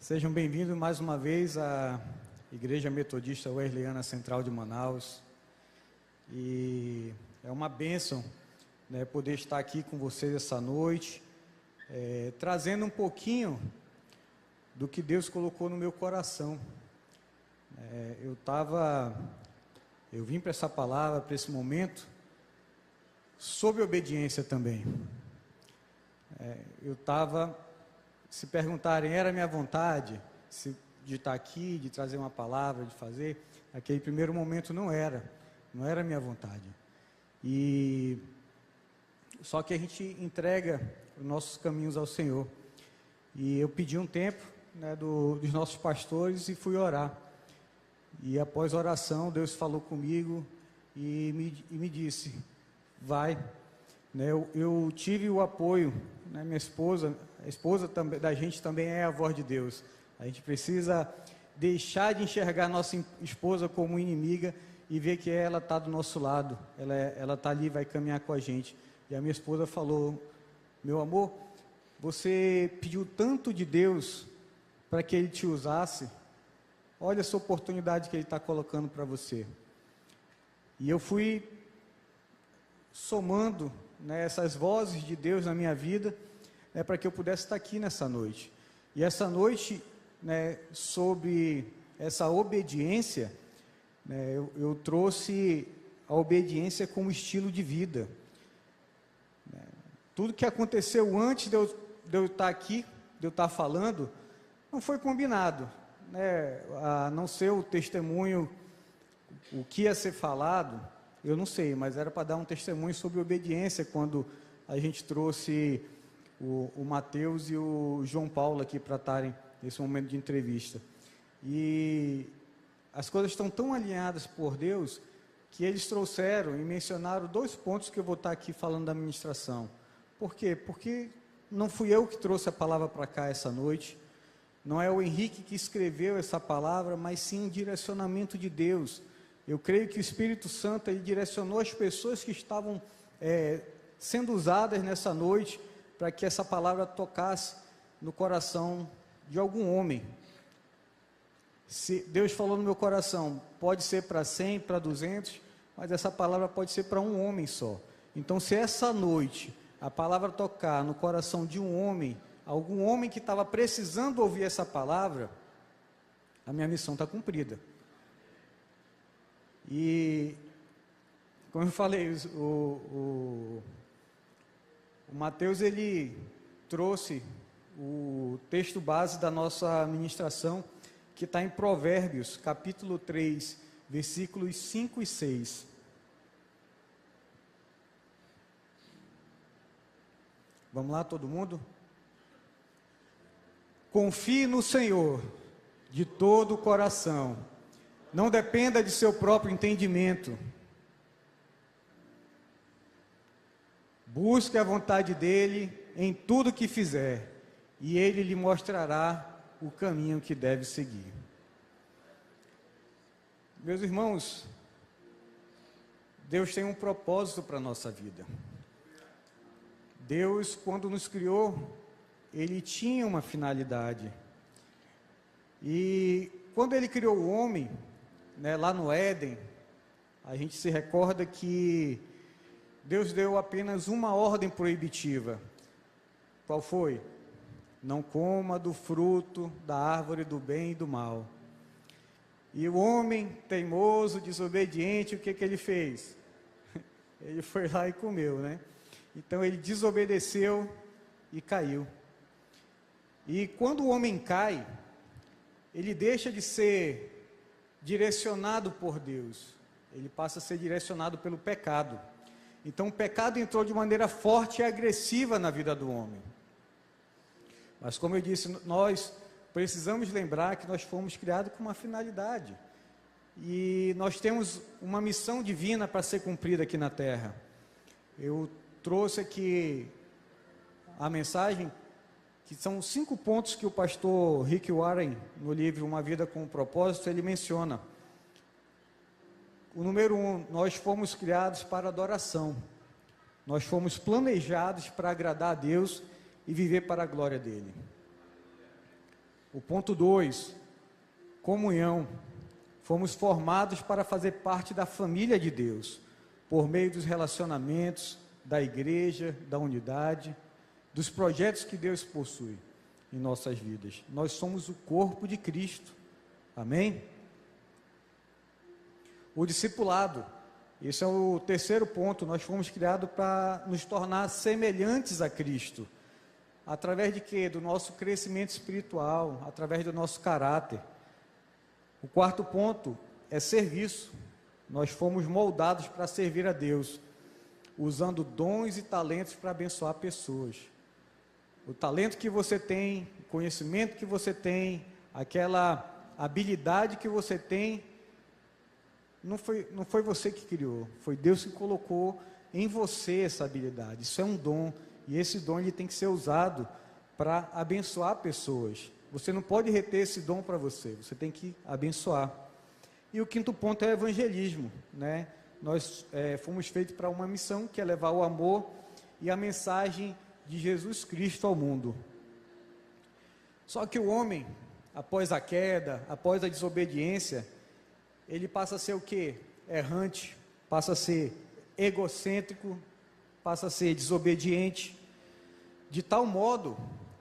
Sejam bem-vindos mais uma vez à Igreja Metodista Wesleyana Central de Manaus. E é uma bênção, né, poder estar aqui com vocês essa noite, trazendo um pouquinho do que Deus colocou no meu coração. Eu vim para essa palavra, para esse momento, sobre obediência também. Se perguntarem, era minha vontade de estar aqui, de trazer uma palavra, de fazer, aquele primeiro momento não era minha vontade. Só que a gente entrega os nossos caminhos ao Senhor. E eu pedi um tempo, né, dos nossos pastores e fui orar. E após a oração, Deus falou comigo e me disse, vai. Né, eu tive o apoio, né, minha esposa, a esposa da gente também é a voz de Deus. A gente precisa deixar de enxergar nossa esposa como inimiga e ver que ela está do nosso lado. Ela está ali, vai caminhar com a gente. E a minha esposa falou, meu amor, você pediu tanto de Deus para que Ele te usasse. Olha essa oportunidade que Ele está colocando para você. E eu fui somando, né, essas vozes de Deus na minha vida, né, para que eu pudesse estar aqui nessa noite. E essa noite, né, sobre essa obediência, né, eu trouxe a obediência como estilo de vida. Tudo que aconteceu antes de eu estar aqui, de eu estar falando, não foi combinado, né, a não ser o testemunho, o que ia ser falado, eu não sei, mas era para dar um testemunho sobre obediência, quando a gente trouxe o Mateus e o João Paulo aqui para estarem nesse momento de entrevista. E as coisas estão tão alinhadas por Deus, que eles trouxeram e mencionaram 2 pontos que eu vou estar aqui falando da ministração. Por quê? Porque não fui eu que trouxe a palavra para cá essa noite, não é o Henrique que escreveu essa palavra, mas sim um direcionamento de Deus. Eu creio que o Espírito Santo ele direcionou as pessoas que estavam sendo usadas nessa noite para que essa palavra tocasse no coração de algum homem. Se Deus falou no meu coração, pode ser para 100, para 200, mas essa palavra pode ser para um homem só. Então, se essa noite a palavra tocar no coração de um homem, algum homem que estava precisando ouvir essa palavra, a minha missão está cumprida. E, como eu falei, o Mateus, ele trouxe o texto base da nossa ministração, que está em Provérbios, capítulo 3, versículos 5 e 6. Vamos lá, todo mundo? Confie no Senhor de todo o coração. Não dependa de seu próprio entendimento. Busque a vontade dEle em tudo que fizer, e Ele lhe mostrará o caminho que deve seguir. Meus irmãos, Deus tem um propósito para a nossa vida. Deus, quando nos criou, Ele tinha uma finalidade. E quando Ele criou o homem, né, lá no Éden, a gente se recorda que Deus deu apenas uma ordem proibitiva. Qual foi? Não coma do fruto da árvore do bem e do mal. E o homem teimoso, desobediente, o que ele fez? Ele foi lá e comeu, né? Então ele desobedeceu e caiu. E quando o homem cai, ele deixa de ser direcionado por Deus, ele passa a ser direcionado pelo pecado. Então o pecado entrou de maneira forte e agressiva na vida do homem. Mas como eu disse, nós precisamos lembrar que nós fomos criados com uma finalidade. E nós temos uma missão divina para ser cumprida aqui na terra. Eu trouxe aqui a mensagem, que são 5 pontos que o pastor Rick Warren, no livro Uma Vida com um Propósito, ele menciona. O número 1, nós fomos criados para adoração. Nós fomos planejados para agradar a Deus e viver para a glória dEle. O ponto 2, comunhão. Fomos formados para fazer parte da família de Deus, por meio dos relacionamentos, da igreja, da unidade, dos projetos que Deus possui em nossas vidas. Nós somos o corpo de Cristo. Amém? O discipulado. Esse é o terceiro ponto. Nós fomos criados para nos tornar semelhantes a Cristo. Através de quê? Do nosso crescimento espiritual, através do nosso caráter. O quarto ponto é serviço. Nós fomos moldados para servir a Deus, usando dons e talentos para abençoar pessoas. O talento que você tem, o conhecimento que você tem, aquela habilidade que você tem, não foi você que criou, foi Deus que colocou em você essa habilidade. Isso é um dom, e esse dom ele tem que ser usado para abençoar pessoas. Você não pode reter esse dom para você, você tem que abençoar. E o quinto ponto é o evangelismo, né? Nós fomos feitos para uma missão, que é levar o amor e a mensagem de Jesus Cristo ao mundo. Só que o homem, após a queda, após a desobediência, ele passa a ser o quê? Errante, passa a ser egocêntrico, passa a ser desobediente, de tal modo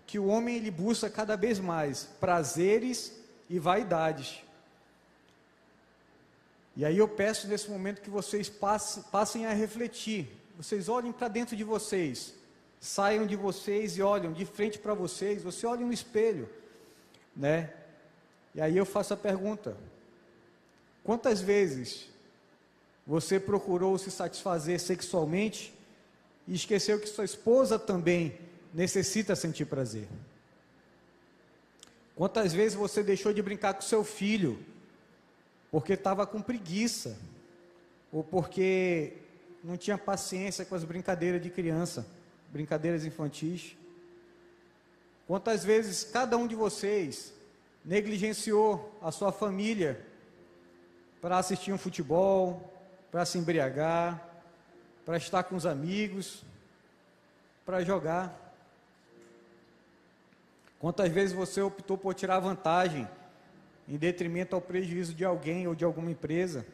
que o homem ele busca cada vez mais prazeres e vaidades. E aí eu peço nesse momento que vocês passem a refletir, vocês olhem para dentro de vocês, saiam de vocês e olhem de frente para vocês, você olha no espelho, né? E aí eu faço a pergunta: quantas vezes você procurou se satisfazer sexualmente e esqueceu que sua esposa também necessita sentir prazer? Quantas vezes você deixou de brincar com seu filho porque estava com preguiça, ou porque não tinha paciência com as brincadeiras de criança, brincadeiras infantis? Quantas vezes cada um de vocês negligenciou a sua família para assistir um futebol, para se embriagar, para estar com os amigos, para jogar? Quantas vezes você optou por tirar vantagem em detrimento ao prejuízo de alguém ou de alguma empresa?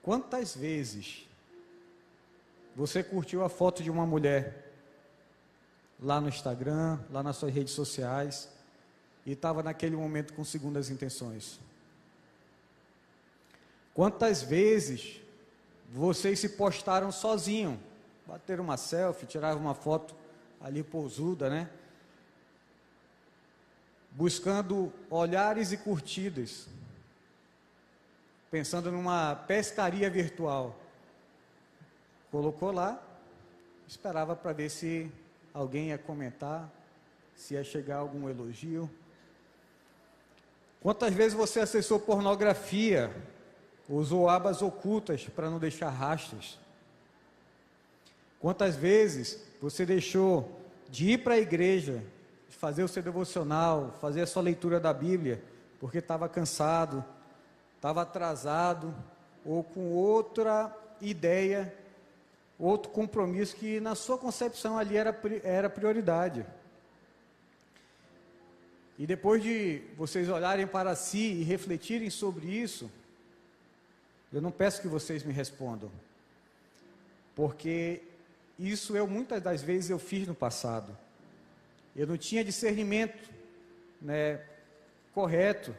Quantas vezes você curtiu a foto de uma mulher lá no Instagram, lá nas suas redes sociais, e estava naquele momento com segundas intenções? Quantas vezes vocês se postaram sozinho, bateram uma selfie, tiraram uma foto ali pousuda, né? Buscando olhares e curtidas, pensando numa pescaria virtual. Colocou lá, esperava para ver se alguém ia comentar, se ia chegar algum elogio. Quantas vezes você acessou pornografia, usou abas ocultas para não deixar rastros? Quantas vezes você deixou de ir para a igreja, de fazer o seu devocional, fazer a sua leitura da Bíblia, porque estava cansado, estava atrasado, ou com outra ideia, outro compromisso que na sua concepção ali era prioridade? E depois de vocês olharem para si e refletirem sobre isso, eu não peço que vocês me respondam, porque isso muitas das vezes eu fiz no passado. Eu não tinha discernimento, né, correto.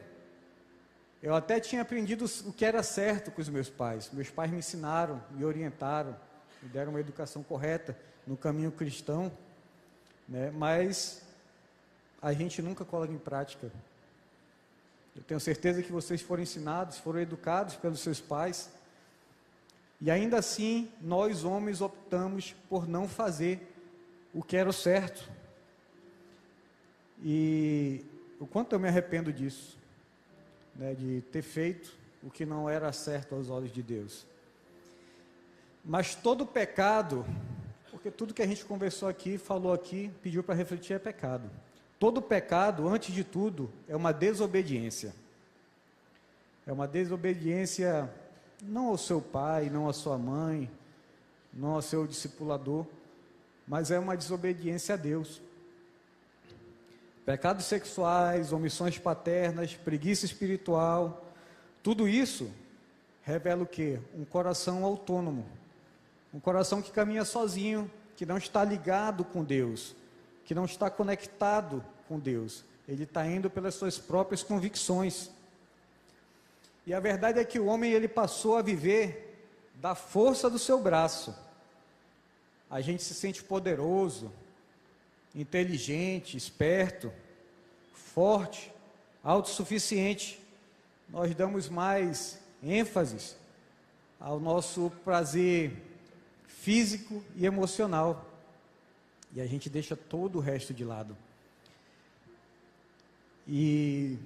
Eu até tinha aprendido o que era certo com os meus pais. Meus pais me ensinaram, me orientaram, me deram uma educação correta no caminho cristão, né, mas a gente nunca coloca em prática. Eu tenho certeza que vocês foram ensinados, foram educados pelos seus pais, e ainda assim, nós homens optamos por não fazer o que era o certo. E o quanto eu me arrependo disso, né, de ter feito o que não era certo aos olhos de Deus. Mas todo pecado, porque tudo que a gente conversou aqui, falou aqui, pediu para refletir, é pecado. Todo pecado, antes de tudo, é uma desobediência. É uma desobediência não ao seu pai, não à sua mãe, não ao seu discipulador, mas é uma desobediência a Deus. pecados sexuais, omissões paternas, preguiça espiritual, tudo isso revela o quê? Um coração autônomo, um coração que caminha sozinho, que não está ligado com Deus, que não está conectado com Deus. Ele está indo pelas suas próprias convicções. E a verdade é que o homem, ele passou a viver da força do seu braço. A gente se sente poderoso, inteligente, esperto, forte, autossuficiente. Nós damos mais ênfase ao nosso prazer físico e emocional, e a gente deixa todo o resto de lado. E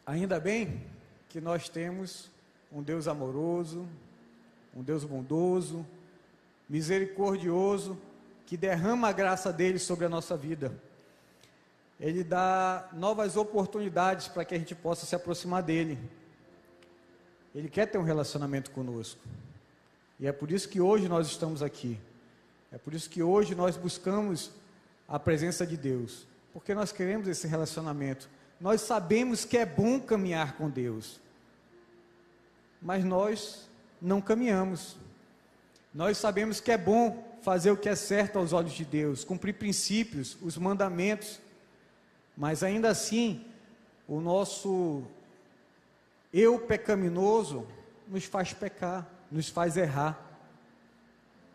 ainda bem que nós temos um Deus amoroso, um Deus bondoso, misericordioso, que derrama a graça dele sobre a nossa vida. Ele dá novas oportunidades para que a gente possa se aproximar dele. Ele quer ter um relacionamento conosco. E é por isso que hoje nós estamos aqui. É por isso que hoje nós buscamos a presença de Deus. Porque nós queremos esse relacionamento. Nós sabemos que é bom caminhar com Deus. Mas nós não caminhamos. Nós sabemos que é bom fazer o que é certo aos olhos de Deus, cumprir princípios, os mandamentos. Mas ainda assim, o nosso eu pecaminoso nos faz pecar, nos faz errar,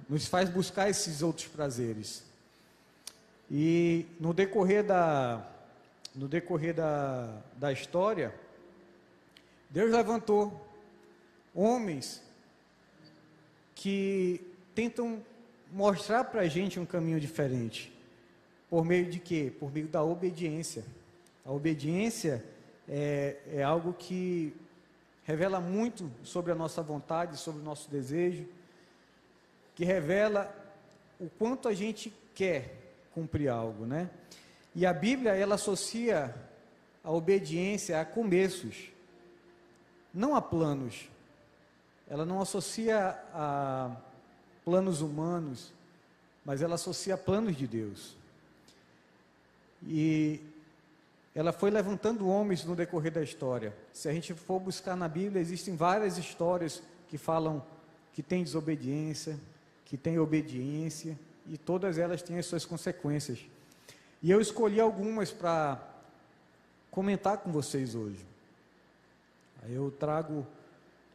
nos faz buscar esses outros prazeres. E no decorrer da história, Deus levantou homens que tentam mostrar para a gente um caminho diferente. Por meio de quê? Por meio da obediência. A obediência é algo que revela muito sobre a nossa vontade, sobre o nosso desejo, que revela o quanto a gente quer cumprir algo, né? E a Bíblia, ela associa a obediência a começos, não a planos. Ela não associa a planos humanos, mas ela associa a planos de Deus. E ela foi levantando homens no decorrer da história. Se a gente for buscar na Bíblia, existem várias histórias que falam que tem desobediência, que tem obediência, e todas elas têm as suas consequências. E eu escolhi algumas para comentar com vocês hoje. Aí eu trago,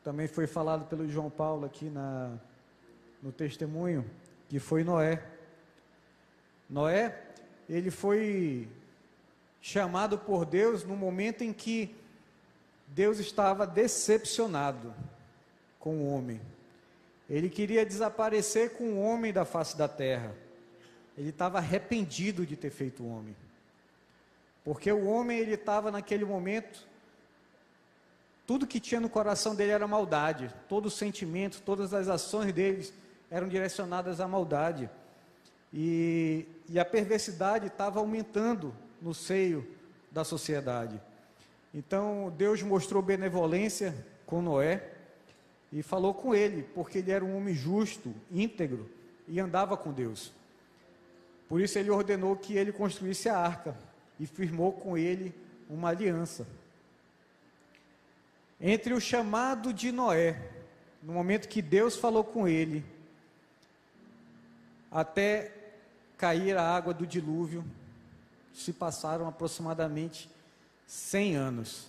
também foi falado pelo João Paulo aqui no testemunho, que foi Noé. Noé, ele foi chamado por Deus no momento em que Deus estava decepcionado com o homem. Ele queria desaparecer com o homem da face da terra. Ele estava arrependido de ter feito o homem. Porque o homem, ele estava naquele momento, tudo que tinha no coração dele era maldade. Todo o sentimento, todas as ações deles eram direcionadas à maldade. E a perversidade estava aumentando no seio da sociedade. Então Deus mostrou benevolência com Noé e falou com ele, porque ele era um homem justo, íntegro e andava com Deus. Por isso ele ordenou que ele construísse a arca e firmou com ele uma aliança. Entre o chamado de Noé, no momento que Deus falou com ele, até cair a água do dilúvio, se passaram aproximadamente 100 anos.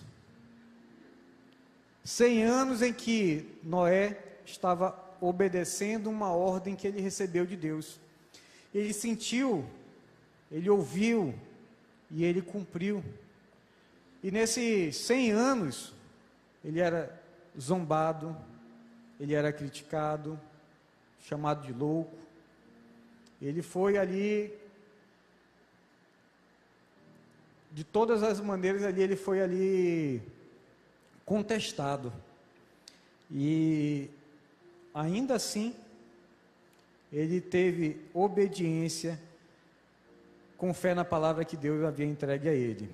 100 anos em que Noé estava obedecendo uma ordem que ele recebeu de Deus. Ele sentiu, ele ouviu e ele cumpriu. E nesses 100 anos, ele era zombado, ele era criticado, chamado de louco. Ele foi ali, de todas as maneiras ali, ele foi ali contestado. E ainda assim, ele teve obediência, com fé na palavra que Deus havia entregue a ele.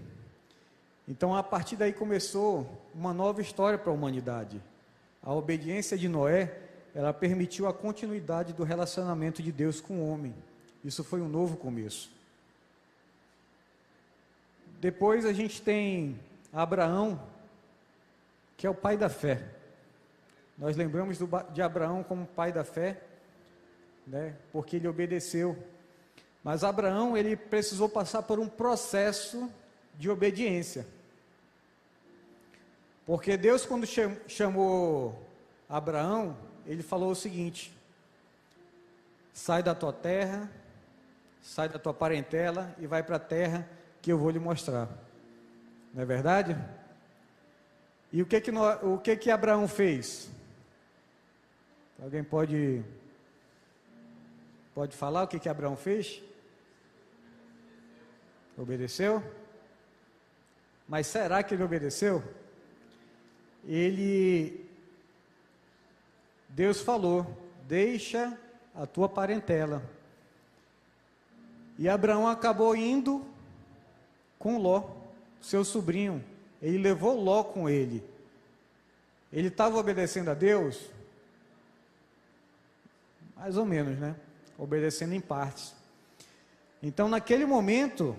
Então, a partir daí começou uma nova história para a humanidade. A obediência de Noé, ela permitiu a continuidade do relacionamento de Deus com o homem. Isso foi um novo começo. Depois a gente tem Abraão, que é o pai da fé. Nós lembramos de Abraão como pai da fé, né? Porque ele obedeceu. Mas Abraão, ele precisou passar por um processo de obediência. Porque Deus, quando chamou Abraão, ele falou o seguinte: sai da tua terra, sai da tua parentela e vai para a terra que eu vou lhe mostrar. Não é verdade? E o que Abraão fez? Alguém pode falar o que Abraão fez? Obedeceu? Mas será que ele obedeceu? Deus falou: deixa a tua parentela. E Abraão acabou indo com Ló, seu sobrinho. Ele levou Ló com ele. Ele estava obedecendo a Deus? Mais ou menos, né? Obedecendo em partes. Então, naquele momento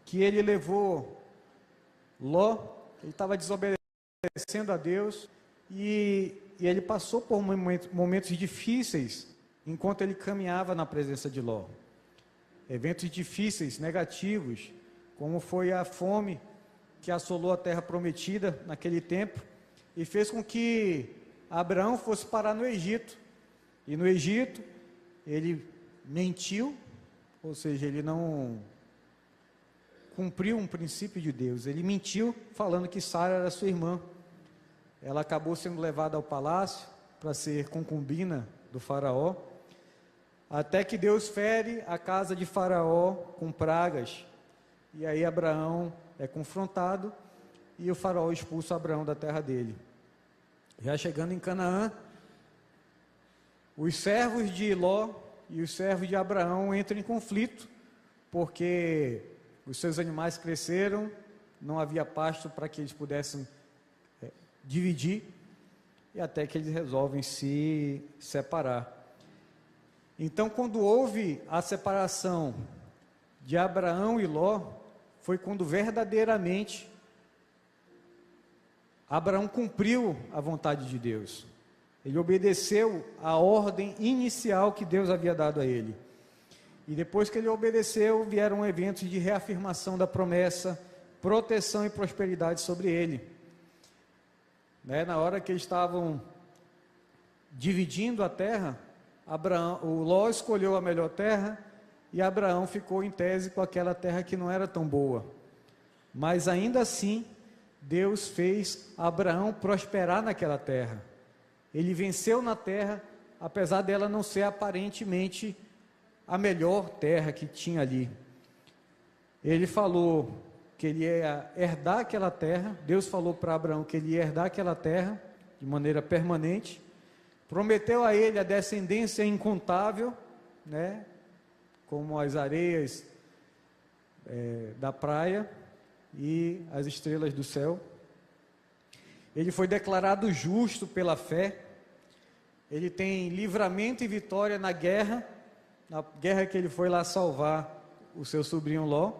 que ele levou Ló, ele estava desobedecendo a Deus e ele passou por momentos difíceis enquanto ele caminhava na presença de Ló. Eventos difíceis, negativos, como foi a fome que assolou a terra prometida naquele tempo e fez com que Abraão fosse parar no Egito. E no Egito ele mentiu, ou seja, ele não cumpriu um princípio de Deus. Ele mentiu falando que Sara era sua irmã. Ela acabou sendo levada ao palácio para ser concubina do faraó, até que Deus fere a casa de Faraó com pragas. E aí Abraão é confrontado e o faraó expulsa Abraão da terra dele. Já chegando em Canaã, os servos de Ló e os servos de Abraão entram em conflito, porque os seus animais cresceram, não havia pasto para que eles pudessem dividir, e até que eles resolvem se separar. Então, quando houve a separação de Abraão e Ló, foi quando verdadeiramente Abraão cumpriu a vontade de Deus. Ele obedeceu a ordem inicial que Deus havia dado a ele. E depois que ele obedeceu, vieram eventos de reafirmação da promessa, proteção e prosperidade sobre ele. Na hora que eles estavam dividindo a terra, o Ló escolheu a melhor terra e Abraão ficou em tese com aquela terra que não era tão boa. Mas ainda assim, Deus fez Abraão prosperar naquela terra. Ele venceu na terra, apesar dela não ser aparentemente a melhor terra que tinha ali. Ele falou que ele ia herdar aquela terra. Deus falou para Abraão que ele ia herdar aquela terra de maneira permanente. Prometeu a ele a descendência incontável, né? Como as areias da praia e as estrelas do céu. Ele foi declarado justo pela fé. Ele tem livramento e vitória na guerra que ele foi lá salvar o seu sobrinho Ló,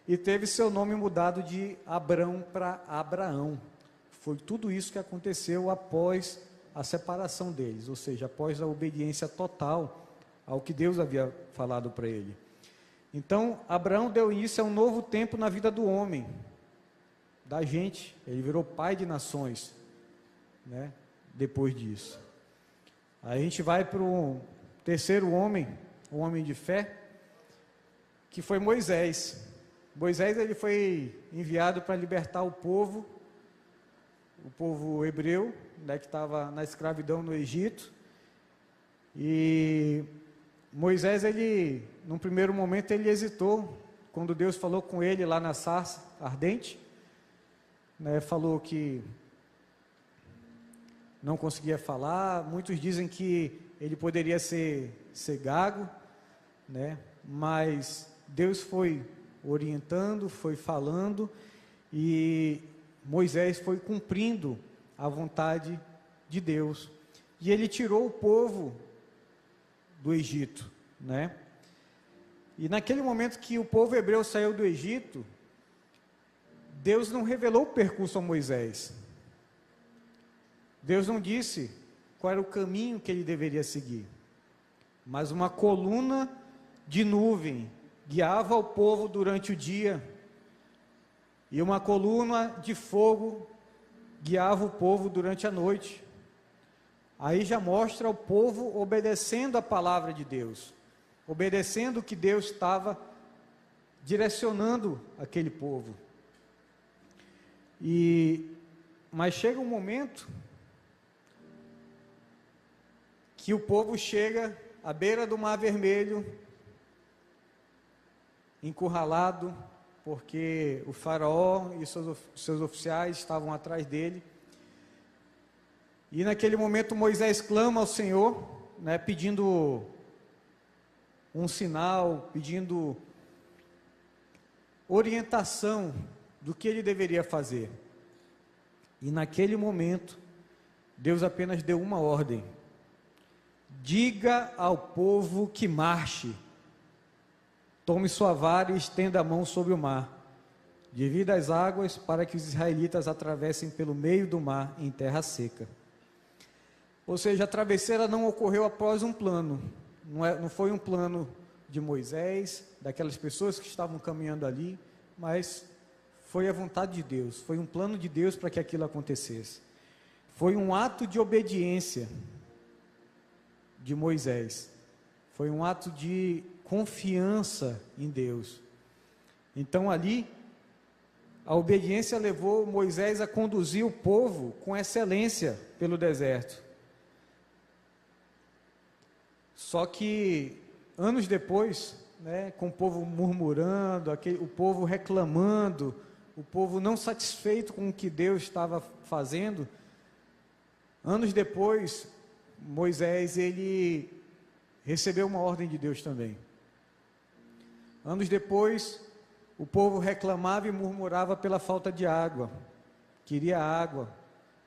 e teve seu nome mudado de Abrão para Abraão. Foi tudo isso que aconteceu após a separação deles, ou seja, após a obediência total ao que Deus havia falado para ele. Então, Abraão deu início a um novo tempo na vida do homem, da gente. Ele virou pai de nações, né? Depois disso. Aí a gente vai para o terceiro homem, um homem de fé, que foi Moisés. Moisés, ele foi enviado para libertar o povo hebreu, né, que estava na escravidão no Egito. E Moisés, num primeiro momento, ele hesitou, quando Deus falou com ele lá na sarça ardente, né, falou que não conseguia falar. Muitos dizem que ele poderia ser gago, né, mas Deus foi orientando, foi falando, e Moisés foi cumprindo a vontade de Deus, e ele tirou o povo do Egito, né? E naquele momento que o povo hebreu saiu do Egito, Deus não revelou o percurso a Moisés. Deus não disse qual era o caminho que ele deveria seguir. Mas uma coluna de nuvem guiava o povo durante o dia, e uma coluna de fogo guiava o povo durante a noite. Aí já mostra o povo obedecendo a palavra de Deus, obedecendo o que Deus estava direcionando aquele povo. Mas chega um momento que o povo chega à beira do Mar Vermelho, encurralado, porque o faraó e seus oficiais estavam atrás dele. E naquele momento Moisés clama ao Senhor, né, pedindo um sinal, pedindo orientação do que ele deveria fazer. E naquele momento, Deus apenas deu uma ordem: diga ao povo que marche, tome sua vara e estenda a mão sobre o mar, divida as águas para que os israelitas atravessem pelo meio do mar em terra seca. Ou seja, a travesseira não ocorreu após um plano, não foi um plano de Moisés, daquelas pessoas que estavam caminhando ali, mas foi a vontade de Deus, foi um plano de Deus para que aquilo acontecesse. Foi um ato de obediência de Moisés, foi um ato de confiança em Deus. Então ali, a obediência levou Moisés a conduzir o povo com excelência pelo deserto. Só que anos depois, né, com o povo murmurando, o povo reclamando, o povo não satisfeito com o que Deus estava fazendo, anos depois, Moisés, ele recebeu uma ordem de Deus também. Anos depois, o povo reclamava e murmurava pela falta de água, queria água,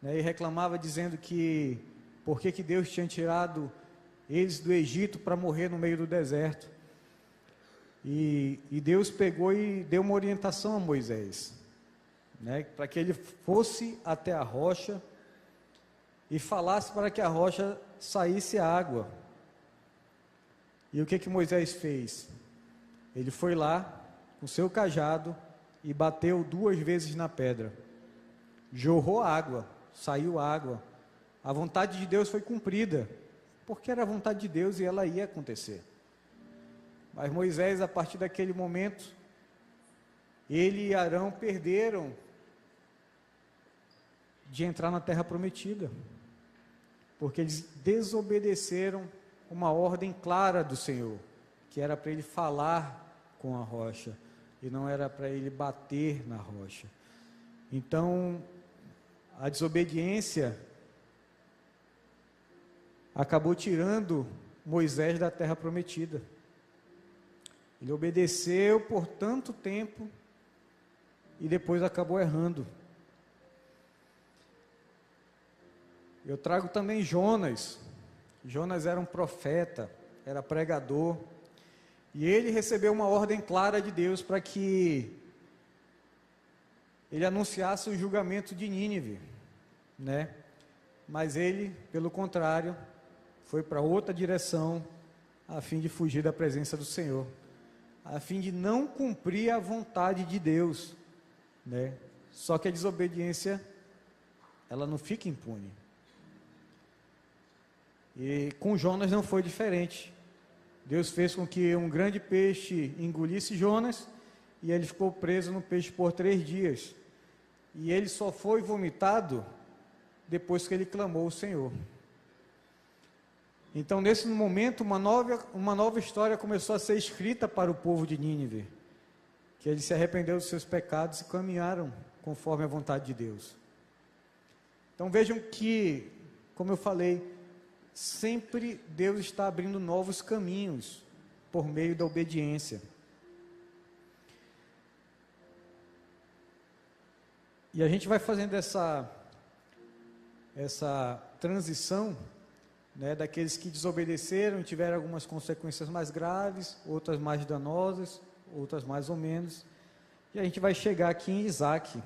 né, e reclamava dizendo que por que Deus tinha tirado eles do Egito para morrer no meio do deserto. E Deus pegou e deu uma orientação a Moisés, né, para que ele fosse até a rocha e falasse para que a rocha saísse água. E o que Moisés fez? Ele foi lá com seu cajado e bateu 2 vezes na pedra. Jorrou água, saiu água. A vontade de Deus foi cumprida, porque era a vontade de Deus e ela ia acontecer. Mas Moisés, a partir daquele momento, ele e Arão perderam de entrar na terra prometida, porque eles desobedeceram uma ordem clara do Senhor, que era para ele falar com a rocha, e não era para ele bater na rocha. Então, a desobediência acabou tirando Moisés da terra prometida. Ele obedeceu por tanto tempo e depois acabou errando. Eu trago também Jonas. Jonas era um profeta, era pregador, e ele recebeu uma ordem clara de Deus para que ele anunciasse o julgamento de Nínive, né? Mas ele, pelo contrário, foi para outra direção, a fim de fugir da presença do Senhor, a fim de não cumprir a vontade de Deus, né? Só que a desobediência, ela não fica impune. E com Jonas não foi diferente. Deus fez com que um grande peixe engolisse Jonas, e ele ficou preso no peixe por 3 dias. E ele só foi vomitado depois que ele clamou ao Senhor. Então, nesse momento, uma nova história começou a ser escrita para o povo de Nínive, que eles se arrependeram dos seus pecados e caminharam conforme a vontade de Deus. Então vejam que, como eu falei, sempre Deus está abrindo novos caminhos por meio da obediência. E a gente vai fazendo essa transição, né, daqueles que desobedeceram e tiveram algumas consequências mais graves, outras mais danosas, outras mais ou menos, E a gente vai chegar aqui em Isaac.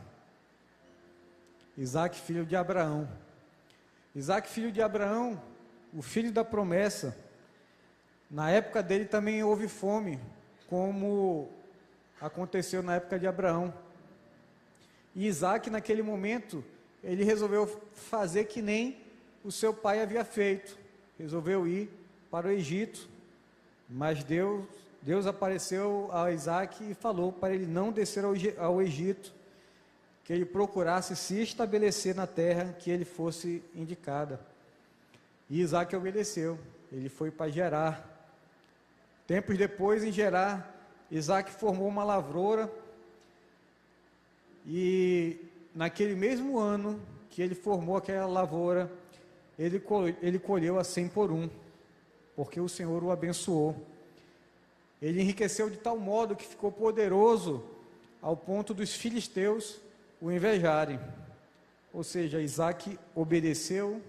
Isaac, filho de Abraão. Isaac, filho de Abraão, o filho da promessa. Na época dele também houve fome, como aconteceu na época de Abraão. E Isaac, naquele momento, ele resolveu fazer que nem o seu pai havia feito. Resolveu ir para o Egito. Mas Deus apareceu a Isaac e falou para ele não descer ao Egito, que ele procurasse se estabelecer na terra que ele fosse indicada. E Isaac obedeceu, ele foi para Gerar. Tempos depois, em Gerar, Isaac formou uma lavoura, e naquele mesmo ano que ele formou aquela lavoura, ele colheu a 100 por 1, porque o Senhor o abençoou. Ele enriqueceu de tal modo que ficou poderoso ao ponto dos filisteus o invejarem. Ou seja, Isaac obedeceu,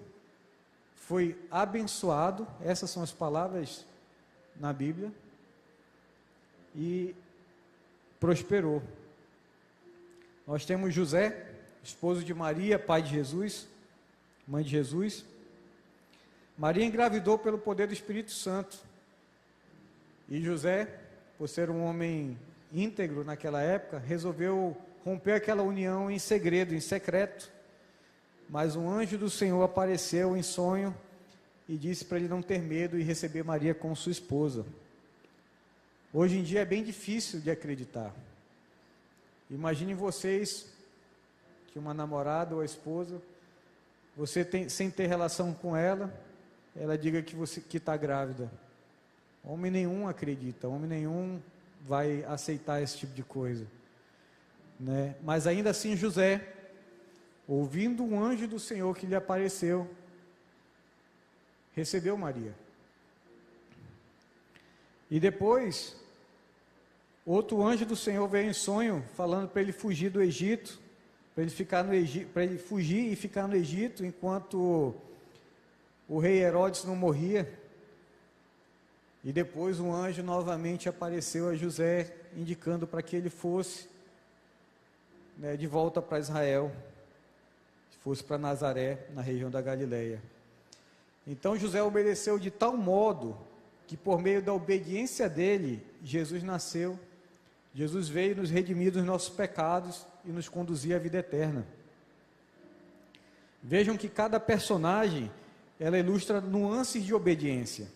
foi abençoado, essas são as palavras na Bíblia, e prosperou. Nós temos José, esposo de Maria, pai de Jesus, mãe de Jesus. Maria engravidou pelo poder do Espírito Santo. E José, por ser um homem íntegro naquela época, resolveu romper aquela união em segredo, em secreto. Mas um anjo do Senhor apareceu em sonho e disse para ele não ter medo e receber Maria como sua esposa. Hoje em dia é bem difícil de acreditar. Imaginem vocês que uma namorada ou a esposa, sem ter relação com ela diga que está grávida. Homem nenhum acredita, homem nenhum vai aceitar esse tipo de coisa, né? Mas ainda assim José, ouvindo um anjo do Senhor que lhe apareceu, recebeu Maria. E depois, outro anjo do Senhor veio em sonho, falando para ele fugir do Egito, para ele fugir e ficar no Egito, enquanto o rei Herodes não morria. E depois um anjo novamente apareceu a José, indicando para que ele fosse, né, de volta para Israel, fosse para Nazaré, na região da Galileia. Então José obedeceu de tal modo, que por meio da obediência dele, Jesus nasceu, Jesus veio nos redimir dos nossos pecados e nos conduzir à vida eterna. Vejam que cada personagem, ela ilustra nuances de obediência.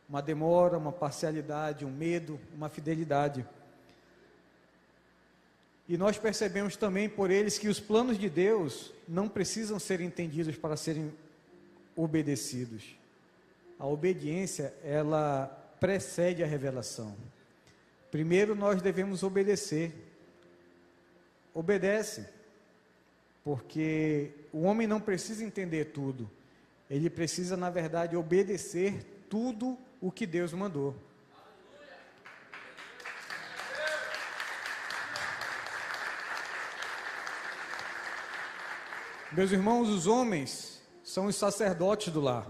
Uma demora, uma parcialidade, um medo, uma fidelidade. E nós percebemos também por eles que os planos de Deus não precisam ser entendidos para serem obedecidos. A obediência, ela precede a revelação. Primeiro nós devemos obedecer. Obedece, porque o homem não precisa entender tudo. Ele precisa, na verdade, obedecer tudo o que Deus mandou. Meus irmãos, os homens são os sacerdotes do lar.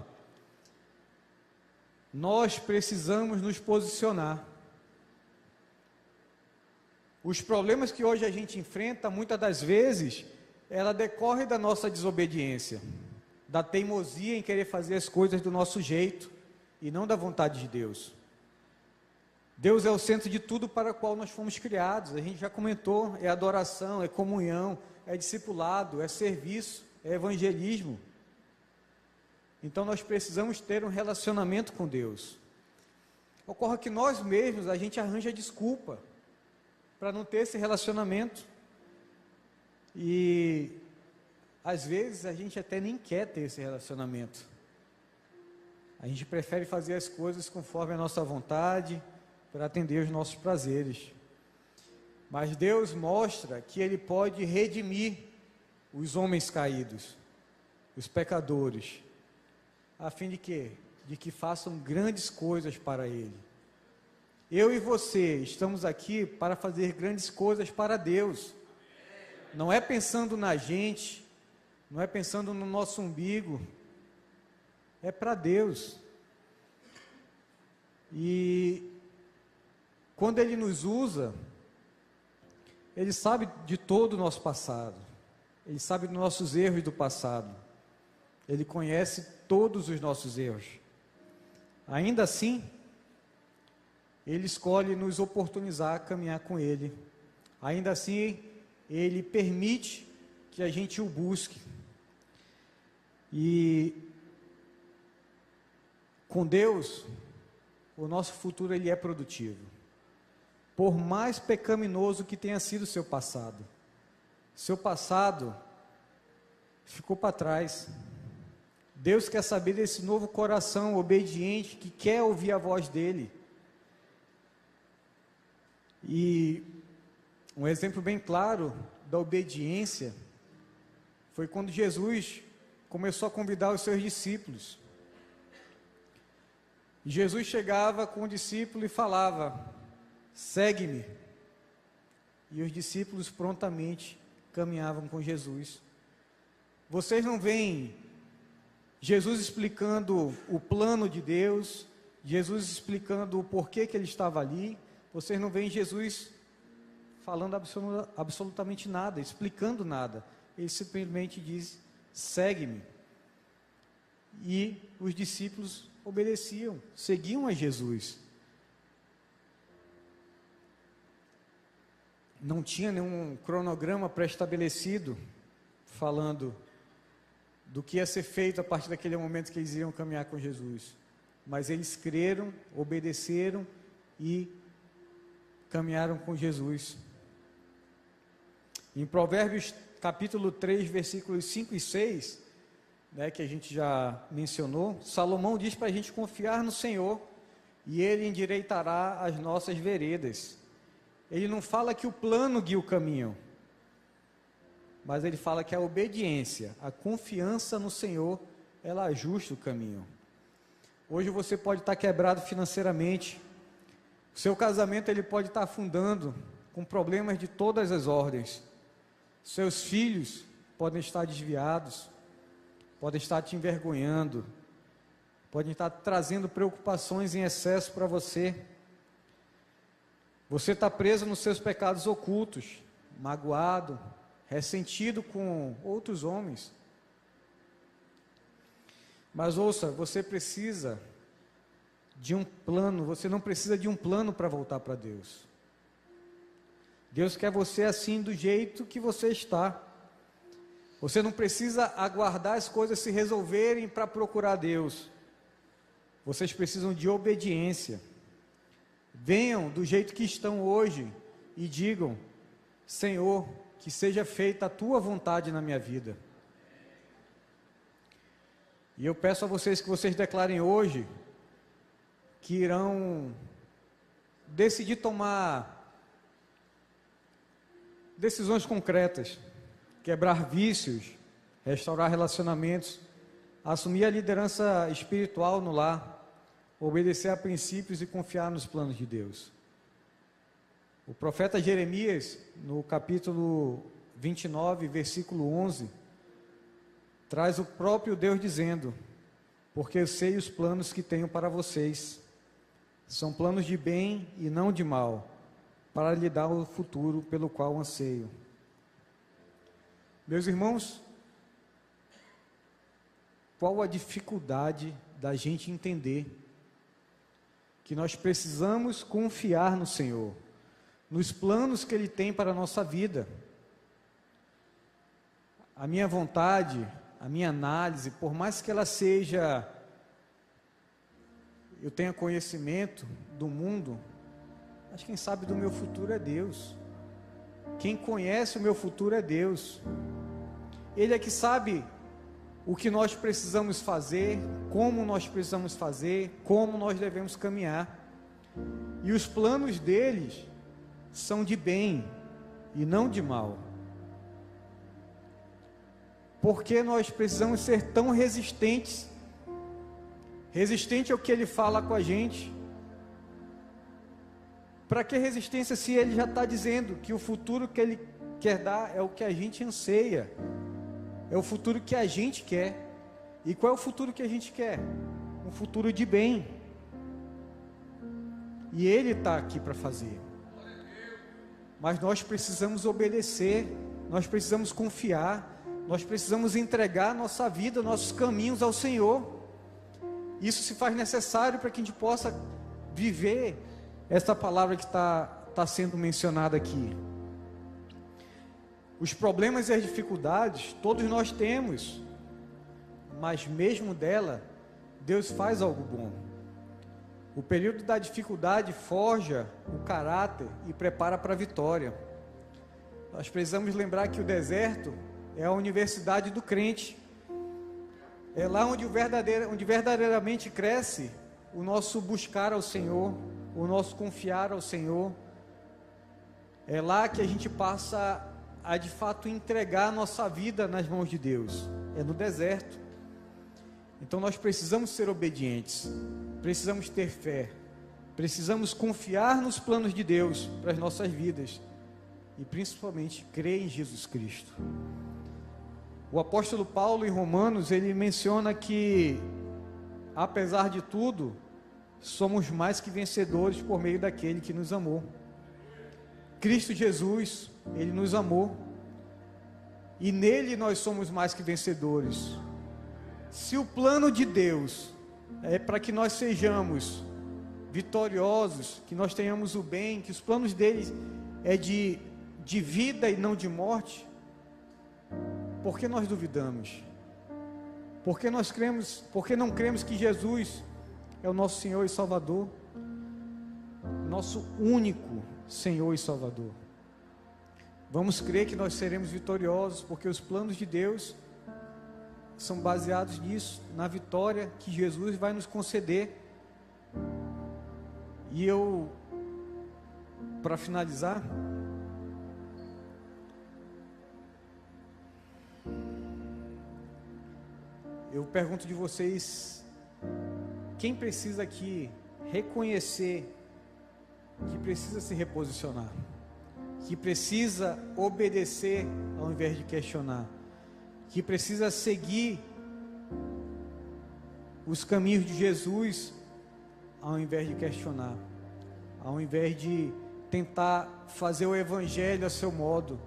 Nós precisamos nos posicionar. Os problemas que hoje a gente enfrenta, muitas das vezes, ela decorre da nossa desobediência, da teimosia em querer fazer as coisas do nosso jeito e não da vontade de Deus. Deus é o centro de tudo para o qual nós fomos criados. A gente já comentou, é adoração, é comunhão, é discipulado, é serviço, é evangelismo. Então nós precisamos ter um relacionamento com Deus. Ocorre que nós mesmos, a gente arranja desculpa para não ter esse relacionamento. E às vezes a gente até nem quer ter esse relacionamento. A gente prefere fazer as coisas conforme a nossa vontade, para atender os nossos prazeres. Mas Deus mostra que Ele pode redimir os homens caídos, os pecadores, a fim de quê? De que façam grandes coisas para Ele. Eu e você estamos aqui para fazer grandes coisas para Deus. Não é pensando na gente, não é pensando no nosso umbigo, é para Deus. E quando Ele nos usa, Ele sabe de todo o nosso passado. Ele sabe dos nossos erros do passado. Ele conhece todos os nossos erros. Ainda assim, Ele escolhe nos oportunizar a caminhar com Ele. Ainda assim, Ele permite que a gente o busque. E com Deus, o nosso futuro ele é produtivo. Por mais pecaminoso que tenha sido o seu passado ficou para trás. Deus quer saber desse novo coração obediente que quer ouvir a voz dele. E um exemplo bem claro da obediência foi quando Jesus começou a convidar os seus discípulos. E Jesus chegava com o discípulo e falava: segue-me. E os discípulos prontamente caminhavam com Jesus. Vocês não veem Jesus explicando o plano de Deus, Jesus explicando o porquê que ele estava ali. Vocês não veem Jesus falando absolutamente nada, explicando nada. Ele simplesmente diz: segue-me. E os discípulos obedeciam, seguiam a Jesus. Não tinha nenhum cronograma pré-estabelecido falando do que ia ser feito a partir daquele momento que eles iriam caminhar com Jesus. Mas eles creram, obedeceram e caminharam com Jesus. Em Provérbios capítulo 3, versículos 5 e 6, que a gente já mencionou, Salomão diz para a gente confiar no Senhor e Ele endireitará as nossas veredas. Ele não fala que o plano guia o caminho, mas ele fala que a obediência, a confiança no Senhor, ela ajusta o caminho. Hoje você pode estar quebrado financeiramente, o seu casamento ele pode estar afundando, com problemas de todas as ordens, seus filhos podem estar desviados, podem estar te envergonhando, podem estar trazendo preocupações em excesso para você. Você está preso nos seus pecados ocultos, magoado, ressentido com outros homens. Mas ouça, você precisa de um plano, você não precisa de um plano para voltar para Deus. Deus quer você assim do jeito que você está. Você não precisa aguardar as coisas se resolverem para procurar Deus. Vocês precisam de obediência. Venham do jeito que estão hoje e digam: Senhor, que seja feita a tua vontade na minha vida. E eu peço a vocês que vocês declarem hoje que irão decidir tomar decisões concretas, quebrar vícios, restaurar relacionamentos, assumir a liderança espiritual no lar, obedecer a princípios e confiar nos planos de Deus. O profeta Jeremias, no capítulo 29, versículo 11, traz o próprio Deus dizendo: porque eu sei os planos que tenho para vocês, são planos de bem e não de mal, para lhe dar o futuro pelo qual anseio. Meus irmãos, qual a dificuldade da gente entender que nós precisamos confiar no Senhor, nos planos que Ele tem para a nossa vida? A minha vontade, a minha análise, por mais que ela seja, eu tenha conhecimento do mundo, mas quem sabe do meu futuro é Deus. Quem conhece o meu futuro é Deus. Ele é que sabe o que nós precisamos fazer, como nós precisamos fazer, como nós devemos caminhar. E os planos deles são de bem e não de mal. Por que nós precisamos ser tão resistentes? Resistente ao que Ele fala com a gente. Para que resistência se Ele já está dizendo que o futuro que Ele quer dar é o que a gente anseia, é o futuro que a gente quer. E qual é o futuro que a gente quer? Um futuro de bem. E Ele está aqui para fazer. mas nós precisamos obedecer, nós precisamos confiar, nós precisamos entregar nossa vida, nossos caminhos ao Senhor. Isso se faz necessário para que a gente possa viver essa palavra que está sendo mencionada aqui. Os problemas e as dificuldades, todos nós temos, mas mesmo dela, Deus faz algo bom. O período da dificuldade forja o caráter e prepara para a vitória. Nós precisamos lembrar que o deserto é a universidade do crente. É lá onde verdadeiramente cresce o nosso buscar ao Senhor, o nosso confiar ao Senhor. É lá que a gente passa a de fato entregar a nossa vida nas mãos de Deus. É no deserto. Então nós precisamos ser obedientes, precisamos ter fé, precisamos confiar nos planos de Deus para as nossas vidas e principalmente crer em Jesus Cristo. O apóstolo Paulo em Romanos, ele menciona que apesar de tudo, somos mais que vencedores por meio daquele que nos amou. Cristo Jesus, ele nos amou e nele nós somos mais que vencedores. Se o plano de Deus é para que nós sejamos vitoriosos, que nós tenhamos o bem, que os planos dele é de vida e não de morte, por que nós duvidamos? Por que não cremos que Jesus é o nosso Senhor e Salvador? Nosso único Senhor e Salvador. Vamos crer que nós seremos vitoriosos, porque os planos de Deus são baseados nisso, na vitória que Jesus vai nos conceder. E para finalizar, eu pergunto de vocês, quem precisa aqui reconhecer que precisa se reposicionar, que precisa obedecer ao invés de questionar, que precisa seguir os caminhos de Jesus ao invés de questionar, ao invés de tentar fazer o evangelho a seu modo,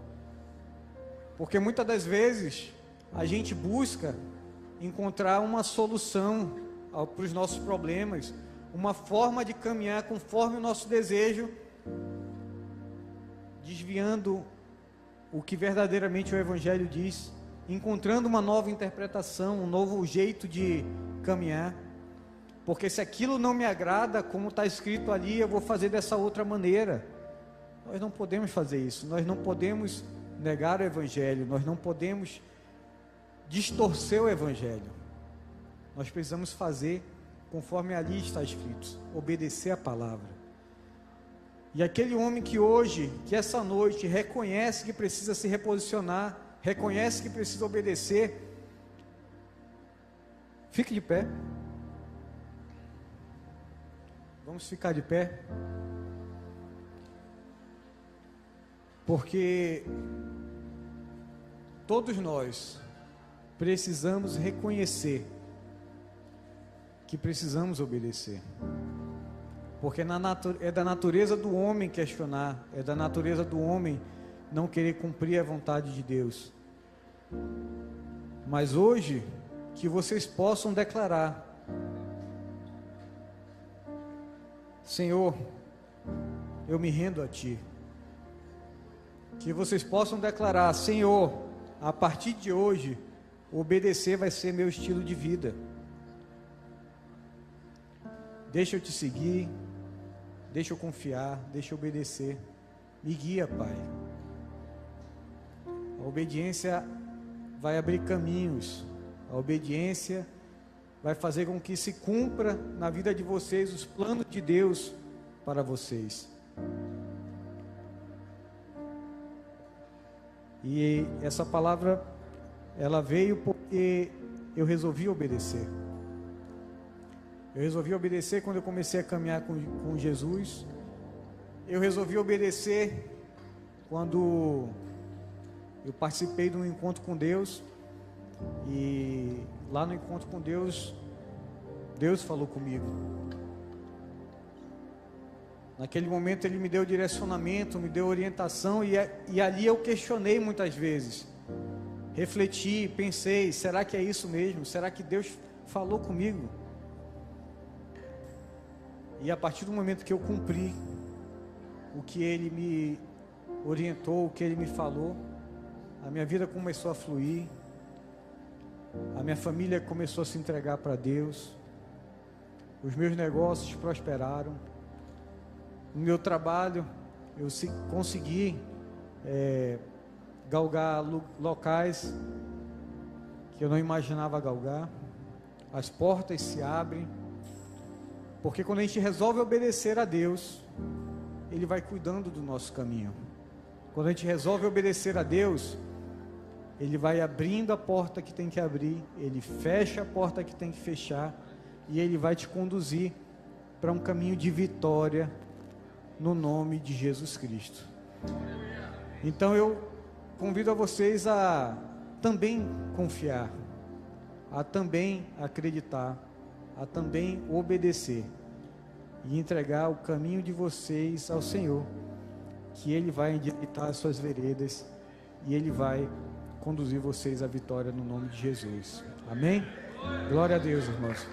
porque muitas das vezes a gente busca encontrar uma solução para os nossos problemas, uma forma de caminhar conforme o nosso desejo, desviando o que verdadeiramente o evangelho diz, encontrando uma nova interpretação, um novo jeito de caminhar, porque se aquilo não me agrada, como está escrito ali, eu vou fazer dessa outra maneira. Nós não podemos fazer isso, nós não podemos negar o evangelho, nós não podemos distorcer o evangelho. Nós precisamos fazer conforme ali está escrito, obedecer a palavra. E aquele homem que essa noite reconhece que precisa se reposicionar, reconhece que precisa obedecer, fique de pé. Vamos ficar de pé, porque todos nós precisamos reconhecer que precisamos obedecer, porque é da natureza do homem questionar, é da natureza do homem não querer cumprir a vontade de Deus. Mas hoje, que vocês possam declarar: Senhor, eu me rendo a Ti. Que vocês possam declarar: Senhor, a partir de hoje, obedecer vai ser meu estilo de vida. Deixa eu Te seguir, deixa eu confiar, deixa eu obedecer. Me guia, Pai. A obediência vai abrir caminhos. A obediência vai fazer com que se cumpra na vida de vocês os planos de Deus para vocês. E essa palavra, ela veio porque eu resolvi obedecer. Eu resolvi obedecer quando eu comecei a caminhar com Jesus. Eu resolvi obedecer quando eu participei de um encontro com Deus. E lá no encontro com Deus, Deus falou comigo. Naquele momento Ele me deu direcionamento, me deu orientação, e ali eu questionei muitas vezes. Refleti, pensei, será que é isso mesmo? Será que Deus falou comigo? E a partir do momento que eu cumpri o que Ele me orientou, o que Ele me falou, a minha vida começou a fluir, a minha família começou a se entregar para Deus, os meus negócios prosperaram, no meu trabalho eu consegui galgar locais que eu não imaginava galgar, as portas se abrem, porque quando a gente resolve obedecer a Deus, Ele vai cuidando do nosso caminho. Quando a gente resolve obedecer a Deus, Ele vai abrindo a porta que tem que abrir, Ele fecha a porta que tem que fechar, e Ele vai te conduzir para um caminho de vitória, no nome de Jesus Cristo. Então eu convido a vocês a também confiar, a também acreditar, a também obedecer e entregar o caminho de vocês ao Senhor, que Ele vai endireitar as suas veredas e Ele vai conduzir vocês à vitória no nome de Jesus. Amém? Glória a Deus, irmãos.